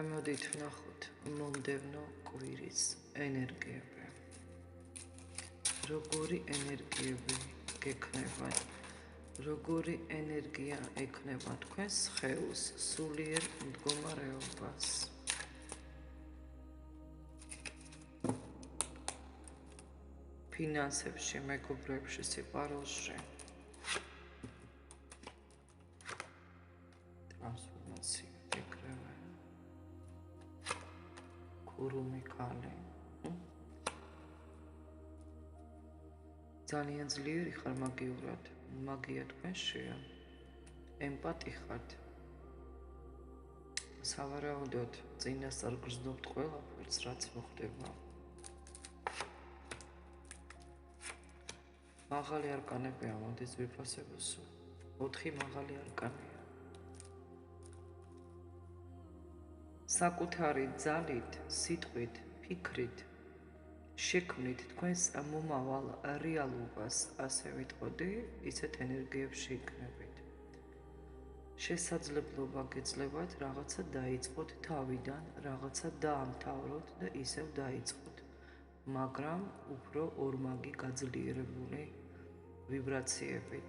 Ამოდით ვნახოთ მომდევნო კვირის ენერგიები. Როგორი ენერგიები გექნებათ? Როგორი ენერგია ექნება თქვენს სხეულს სულიერ მდგომარეობას? ფინანსებში, მეგობრებში, სიყვარულში. ტრანსფორმაცია, ეკრევე. ქურუმი კალე. ძალიან ძლიერი ხარ მაგიურად. მაგია თქვენშია. ემპათი ხართ. სავარაუდოდ წინასწარ გრძნობთ ყველაფერს, რაც მოხდება. მაღალი არკანები ამოდის ვიფასებოსო. 4 მაღალი არკანია. საკუთარი ძალით, სიტყვით, ფიქრით შექმნით თქვენს მომავალ რეალობას, ასე ვიტყოდი, ისეთ ენერგიებში იქნებით. შესაძლებლობა გეძლევათ რაღაცა დაიწყოთ თავიდან, რაღაცა დაამთავროთ და ისევ დაიწყოთ, მაგრამ უფრო ორმაგი გაძლიერებული ვიბრაციებით.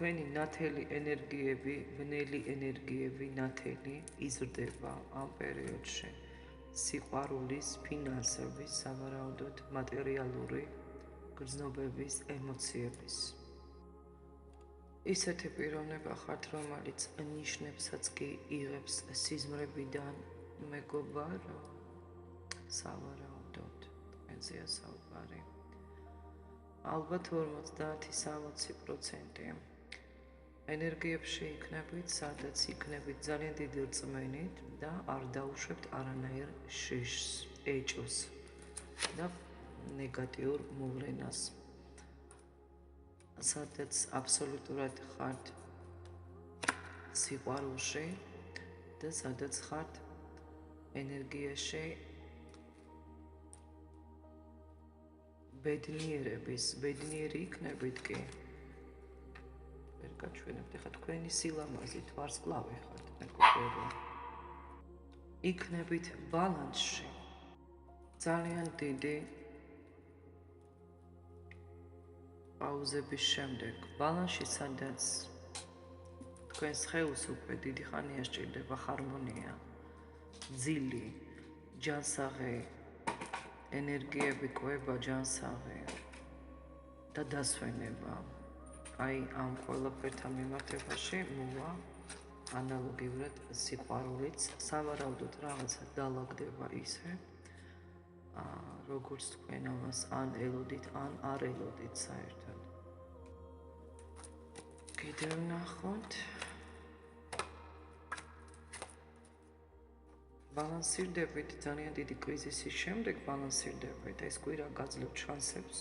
თქვენი ნათელი ენერგიები, ბნელი ენერგიები, ნათელი იზრდება ამ პერიოდში. სიყვარულის, ფინანსების, სავარაუდოდ მატერიალური გრძნობების, ემოციების. ისეთი პიროვნება ხართ, რომელიც ნიშნებსაც კი იღებს სიზმრებიდან, მეგობარო, სავარაუდოდ თქვენზეა საუბარი. ალბათ 50-60% ენერგიებში იქნებით, სადაც იქნებით ძალიან დიდი რწმენით და არ დაუშვებთ არანაირ შიშს, ეჭვს და ნეგატიურ მოვლენას. სადაც აბსოლუტურად ხართ სიყვარულში და სადაც ხართ ენერგიაში ბედნიერი იქნებით კი. ვერ გაჩვენებთ, ეხლა თქვენი სილამაზით ვარსკვლავი ხართ, მეგობრებო. იქნებით ბალანსში. ძალიან დიდი პაუზების შემდეგ, ბალანსში, სადაც თქვენ სხეულს უკვე დიდი ხანია სჭირდება ჰარმონია, ძილი, ჯანსაღი ენერგიები კვება, ჯანსაღი და დასვენება. აი ამ ყველაფერთან მიმართებაში მოვა ანალოგიურად სიყვარულიც, სავარაუდოდ რაღაცა დალაგდება ისე, როგორც თქვენ ამას ან ელოდით, ან არ ელოდით საერთოდ. კიდევ ვნახოთ. ბალანსირდებით ძალიან დიდი კრიზისის შემდეგ ბალანსირდებით, ეს კვირა გაძლევთ შანსებს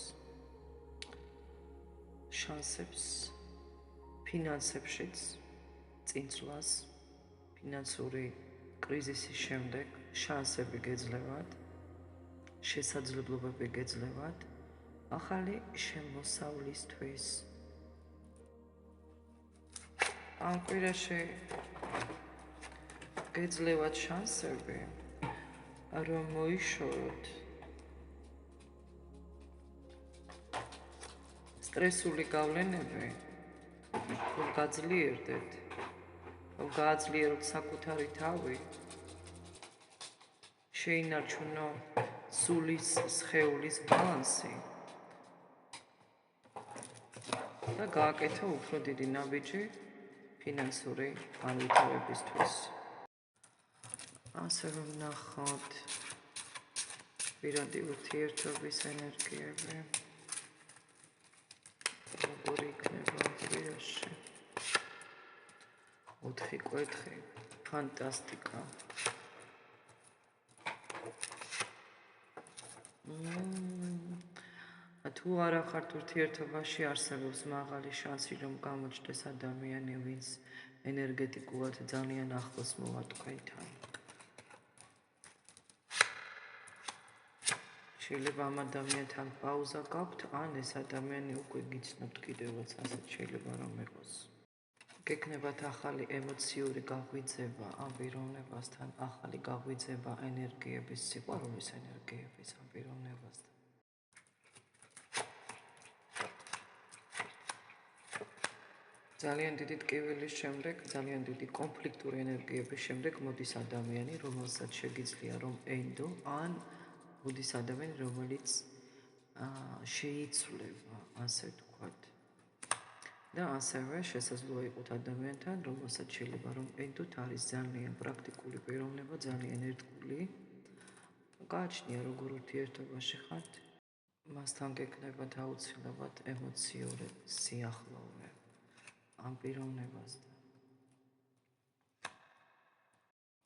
ფინანსებშიც, წინსვლას, ფინანსური კრიზისის შემდეგ შანსები გეძლევათ, შესაძლებლობები გეძლევათ, ახალი შემოსავლისთვის. ამ კვირაში გეძლევათ შანსები, რომ მოიშოროთ სტრესული გავლენები, რომ გაძლიერდეთ, რომ გააძლიეროთ საკუთარი თავი, შეინარჩუნო სულის, სხეულის ბალანსი და გააკეთო უფრო დიდი ნაბიჯი ფინანსური განვითარებისთვის. ასე რომ ვნახოთ პირადი ურთიერთობის ენერგიები. როგორი იქნება ამ კვირაში? 4 კვერთხი, ფანტასტიკა. თუ არა ხართ ურთიერთობაში, არსებობს მაღალი შანსი, რომ გამოჩნდეს ადამიანი, ვინც ენერგეტიკულად ძალიან ახლოს მოვა თქვენთან. შეიძლება ამ ადამიანთან პაუზა გაქვთ, ან ეს ადამიანი უკვე გიცნობთ კიდევაც, ასეთ შეიძლება რომ იყოს. გექნებათ ახალი ემოციური გაღვიძება ამ პიროვნებასთან, ახალი გაღვიძება ენერგიების, სიყვარულის ენერგიების ამ პიროვნებასთან. ძალიან დიდი ტკივილის შემდეგ, ძალიან დიდი კონფლიქტური ენერგიების შემდეგ მოდის ადამიანი, რომელსაც შეგიძლია რომ ენდო, ან მოდის ადამიანი, რომელიც შეიცვლება, ასე ვთქვათ. და ასევე შესაძლოა იყოთ ადამიანთან, რომელსაც შეიძლება რომ ენდოთ, არის ძალიან პრაქტიკული პიროვნება, ძალიან ერთგული. გააჩნია როგორ ურთიერთობაში ხართ, მასთან გექნებათ აუცილებლად ემოციური სიახლოვე ამ პიროვნებასთან.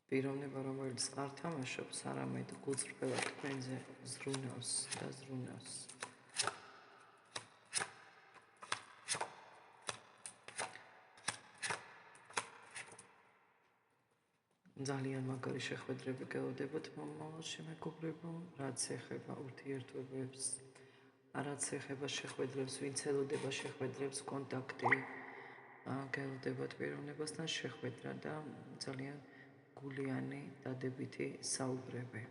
პიროვნება, რომელიც არ თამაშობს, არამედ გულწრფელად თქვენზე ზრუნავს და ზრუნავს. ძალიან მაგარი შეხვედრები გელოდებათ მომავალში, მეგობრებო, რაც ეხება ურთიერთობებს, რაც ეხება შეხვედრებს, ვინც ელოდება შეხვედრებს, კონტაქტი გელოდებათ პიროვნებასთან შეხვედრა და ძალიან გულიანი, დადებითი საუბრები.